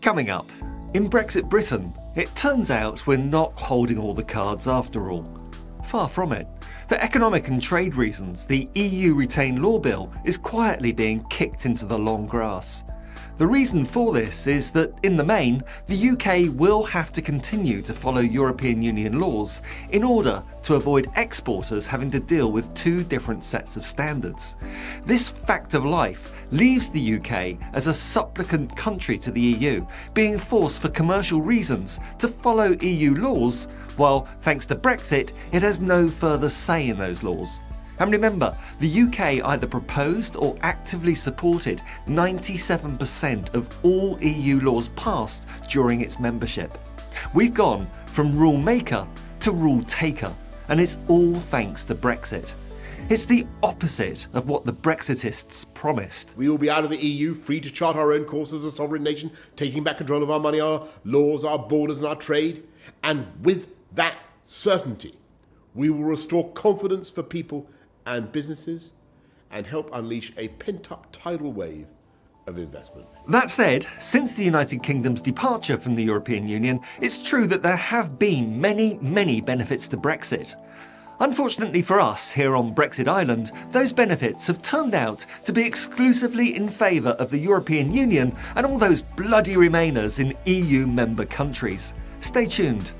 Coming up, in Brexit Britain, it turns out we're not holding all the cards after all. Far from it. For economic and trade reasons, the EU Retain Law Bill is quietly being kicked into the long grass. The reason for this is that, in the main, the UK will have to continue to follow European Union laws in order to avoid exporters having to deal with two different sets of standards. This fact of life leaves the UK as a supplicant country to the EU, being forced for commercial reasons to follow EU laws, while, thanks to Brexit, it has no further say in those laws. And remember, the UK either proposed or actively supported 97% of all EU laws passed during its membership. We've gone from rule maker to rule taker, and it's all thanks to Brexit. It's the opposite of what the Brexitists promised. We will be out of the EU, free to chart our own course as a sovereign nation, taking back control of our money, our laws, our borders and our trade. And with that certainty, we will restore confidence for people and businesses and help unleash a pent-up tidal wave of investment. That said, since the United Kingdom's departure from the European Union, it's true that there have been many benefits to Brexit. Unfortunately for us here on Brexit Island, those benefits have turned out to be exclusively in favour of the European Union and all those bloody remainers in EU member countries. Stay tuned.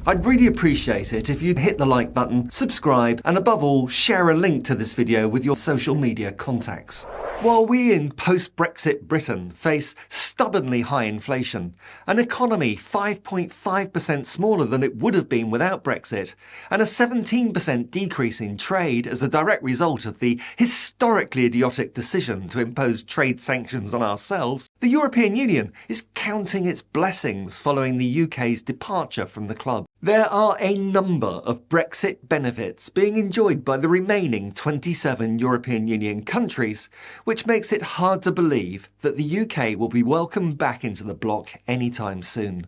I'd really appreciate it if you'd hit the like button, subscribe, and above all, share a link to this video with your social media contacts. While we in post-Brexit Britain face stubbornly high inflation, an economy 5.5% smaller than it would have been without Brexit, and a 17% decrease in trade as a direct result of the historically idiotic decision to impose trade sanctions on ourselves, the European Union is counting its blessings following the UK's departure from the club. There are a number of Brexit benefits being enjoyed by the remaining 27 European Union countries, which makes it hard to believe that the UK will be welcomed back into the bloc anytime soon.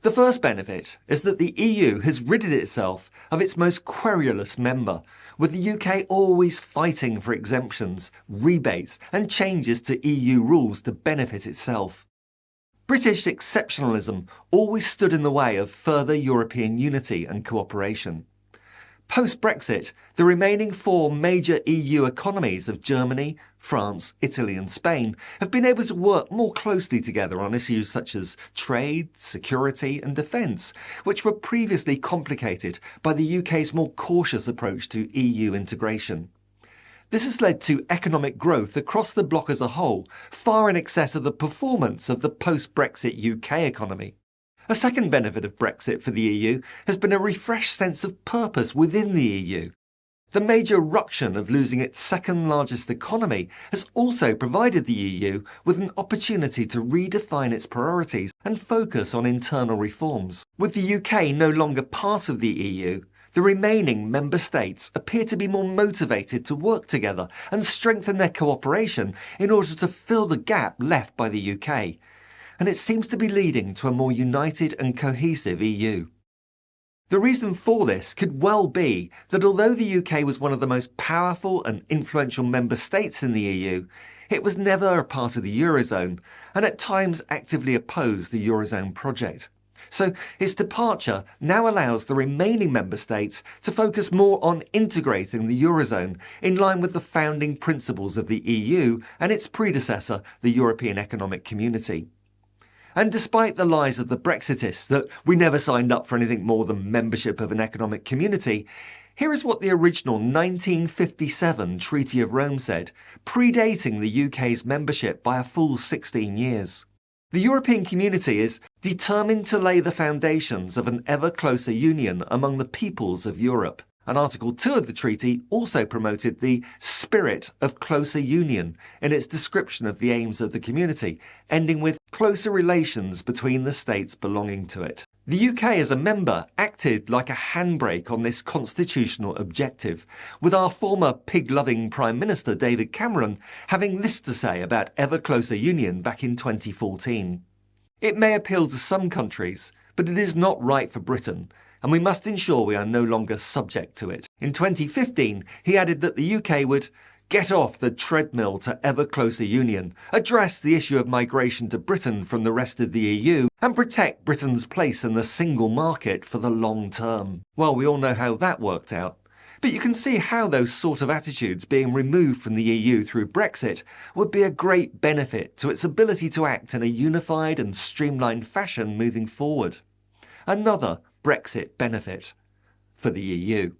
The first benefit is that the EU has ridded itself of its most querulous member, with the UK always fighting for exemptions, rebates and changes to EU rules to benefit itself. British exceptionalism always stood in the way of further European unity and cooperation. Post-Brexit, the remaining four major EU economies of Germany, France, Italy and Spain have been able to work more closely together on issues such as trade, security and defence, which were previously complicated by the UK's more cautious approach to EU integration. This has led to economic growth across the bloc as a whole, far in excess of the performance of the post-Brexit UK economy. A second benefit of Brexit for the EU has been a refreshed sense of purpose within the EU. The major ruction of losing its second largest economy has also provided the EU with an opportunity to redefine its priorities and focus on internal reforms. With the UK no longer part of the EU, the remaining member states appear to be more motivated to work together and strengthen their cooperation in order to fill the gap left by the UK. And it seems to be leading to a more united and cohesive EU. The reason for this could well be that although the UK was one of the most powerful and influential member states in the EU, it was never a part of the Eurozone and at times actively opposed the Eurozone project. So its departure now allows the remaining member states to focus more on integrating the Eurozone in line with the founding principles of the EU and its predecessor, the European Economic Community. And despite the lies of the Brexitists that we never signed up for anything more than membership of an economic community, here is what the original 1957 Treaty of Rome said, predating the UK's membership by a full 16 years. The European Community is determined to lay the foundations of an ever closer union among the peoples of Europe. And Article 2 of the treaty also promoted the spirit of closer union in its description of the aims of the community, ending with closer relations between the states belonging to it. The UK as a member acted like a handbrake on this constitutional objective, with our former pig-loving Prime Minister David Cameron having this to say about ever closer union back in 2014. It may appeal to some countries, but it is not right for Britain, and we must ensure we are no longer subject to it. In 2015, he added that the UK would get off the treadmill to ever closer union, address the issue of migration to Britain from the rest of the EU, and protect Britain's place in the single market for the long term. Well, we all know how that worked out. But you can see how those sort of attitudes being removed from the EU through Brexit would be a great benefit to its ability to act in a unified and streamlined fashion moving forward. Another Brexit benefit for the EU.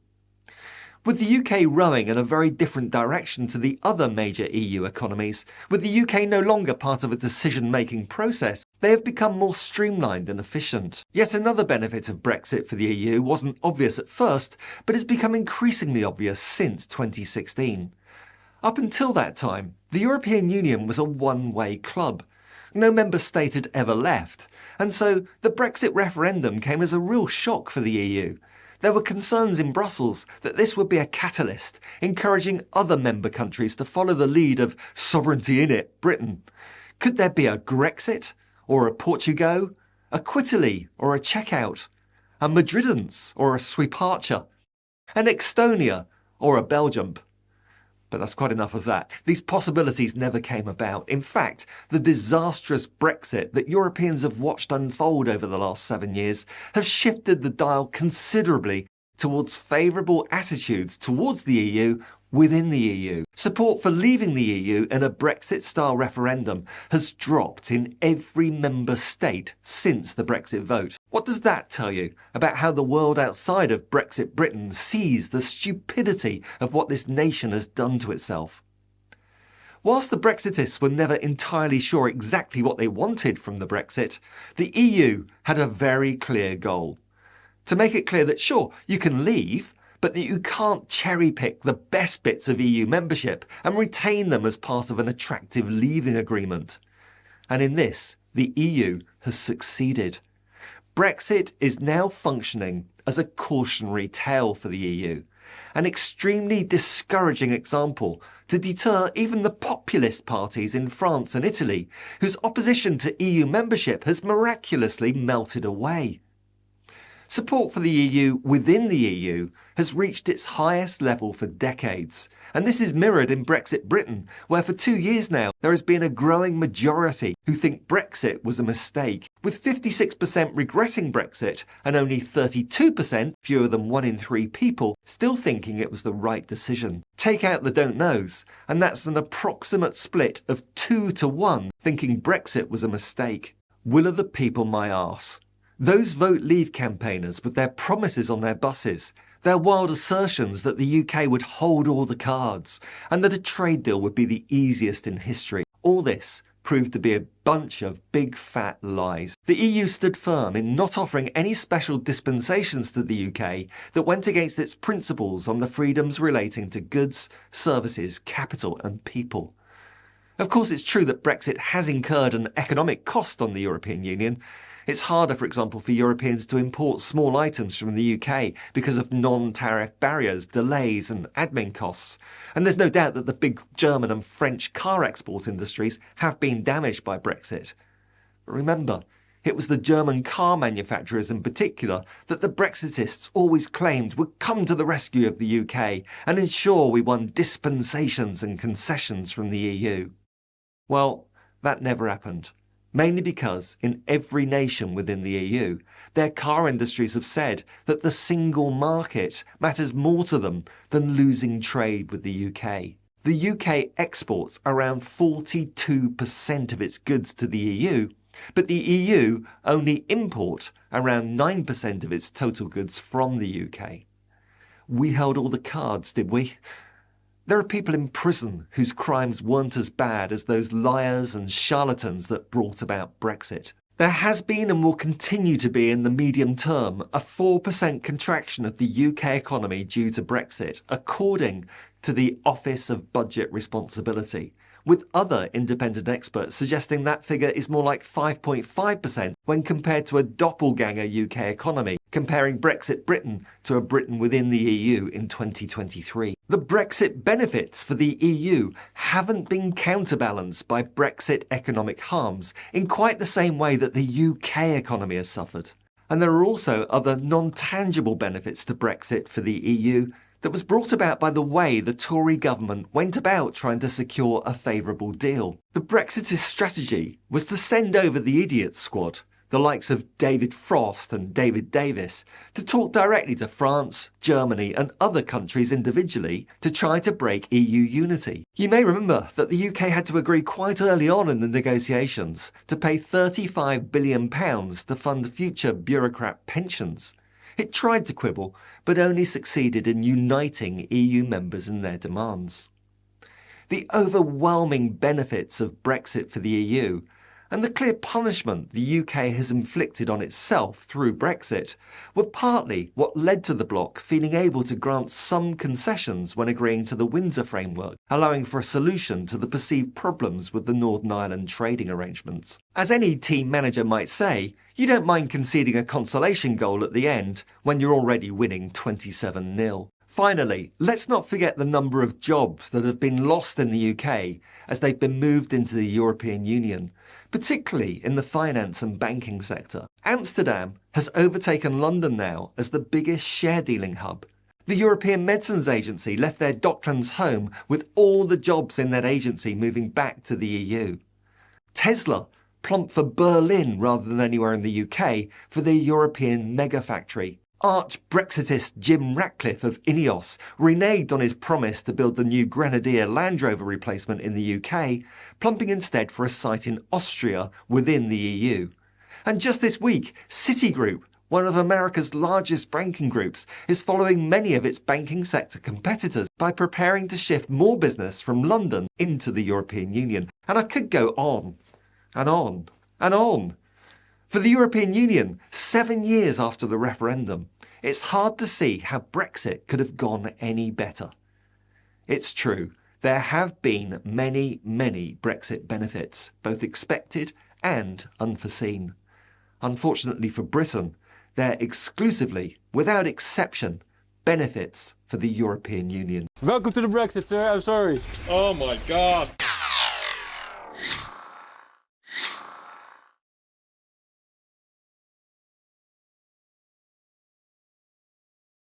With the UK rowing in a very different direction to the other major EU economies, with the UK no longer part of a decision-making process, they have become more streamlined and efficient. Yet another benefit of Brexit for the EU wasn't obvious at first, but has become increasingly obvious since 2016. Up until that time, the European Union was a one-way club. No member state had ever left, and so the Brexit referendum came as a real shock for the EU. There were concerns in Brussels that this would be a catalyst, encouraging other member countries to follow the lead of sovereignty in it, Britain. Could there be a Grexit, or a Portugal, a Quitaly, or a checkout, a Madridance, or a Sweeparcher, an Estonia, or a Belgium? But that's quite enough of that. These possibilities never came about. In fact, the disastrous Brexit that Europeans have watched unfold over the last 7 years have shifted the dial considerably towards favourable attitudes towards the EU within the EU. Support for leaving the EU in a Brexit-style referendum has dropped in every member state since the Brexit vote. What does that tell you about how the world outside of Brexit Britain sees the stupidity of what this nation has done to itself? Whilst the Brexitists were never entirely sure exactly what they wanted from the Brexit, the EU had a very clear goal. To make it clear that sure, you can leave, but that you can't cherry-pick the best bits of EU membership and retain them as part of an attractive leaving agreement. And in this, the EU has succeeded. Brexit is now functioning as a cautionary tale for the EU, an extremely discouraging example to deter even the populist parties in France and Italy, whose opposition to EU membership has miraculously melted away. Support for the EU within the EU has reached its highest level for decades, and this is mirrored in Brexit Britain, where for 2 years now there has been a growing majority who think Brexit was a mistake, with 56% regretting Brexit and only 32%, fewer than 1 in 3 people, still thinking it was the right decision. Take out the don't knows, and that's an approximate split of 2 to 1 thinking Brexit was a mistake. Will of the people my arse. Those Vote Leave campaigners with their promises on their buses, their wild assertions that the UK would hold all the cards, and that a trade deal would be the easiest in history, all this proved to be a bunch of big fat lies. The EU stood firm in not offering any special dispensations to the UK that went against its principles on the freedoms relating to goods, services, capital and people. Of course, it's true that Brexit has incurred an economic cost on the European Union. It's harder, for example, for Europeans to import small items from the UK because of non-tariff barriers, delays and admin costs. And there's no doubt that the big German and French car export industries have been damaged by Brexit. But remember, it was the German car manufacturers in particular that the Brexitists always claimed would come to the rescue of the UK and ensure we won dispensations and concessions from the EU. Well, that never happened. Mainly because in every nation within the EU, their car industries have said that the single market matters more to them than losing trade with the UK. The UK exports around 42% of its goods to the EU, but the EU only import around 9% of its total goods from the UK. We held all the cards, did we? There are people in prison whose crimes weren't as bad as those liars and charlatans that brought about Brexit. There has been and will continue to be in the medium term a 4% contraction of the UK economy due to Brexit, according to the Office of Budget Responsibility, with other independent experts suggesting that figure is more like 5.5% when compared to a doppelganger UK economy, comparing Brexit Britain to a Britain within the EU in 2023. The Brexit benefits for the EU haven't been counterbalanced by Brexit economic harms in quite the same way that the UK economy has suffered. And there are also other non-tangible benefits to Brexit for the EU that was brought about by the way the Tory government went about trying to secure a favourable deal. The Brexitist strategy was to send over the idiot squad, the likes of David Frost and David Davis, to talk directly to France, Germany and other countries individually to try to break EU unity. You may remember that the UK had to agree quite early on in the negotiations to pay £35 billion to fund future bureaucrat pensions. It tried to quibble, but only succeeded in uniting EU members in their demands. The overwhelming benefits of Brexit for the EU and the clear punishment the UK has inflicted on itself through Brexit were partly what led to the bloc feeling able to grant some concessions when agreeing to the Windsor Framework, allowing for a solution to the perceived problems with the Northern Ireland trading arrangements. As any team manager might say, you don't mind conceding a consolation goal at the end when you're already winning 27-0. Finally, let's not forget the number of jobs that have been lost in the UK as they've been moved into the European Union, particularly in the finance and banking sector. Amsterdam has overtaken London now as the biggest share-dealing hub. The European Medicines Agency left their Docklands home with all the jobs in that agency moving back to the EU. Tesla plumped for Berlin rather than anywhere in the UK for their European mega factory. Arch-Brexitist Jim Ratcliffe of Ineos reneged on his promise to build the new Grenadier Land Rover replacement in the UK, plumping instead for a site in Austria within the EU. And just this week, Citigroup, one of America's largest banking groups, is following many of its banking sector competitors by preparing to shift more business from London into the European Union. And I could go on and on and on. For the European Union, 7 years after the referendum, it's hard to see how Brexit could have gone any better. It's true, there have been many, many Brexit benefits, both expected and unforeseen. Unfortunately for Britain, they're exclusively, without exception, benefits for the European Union. Welcome to the Brexit, sir. I'm sorry. Oh my God.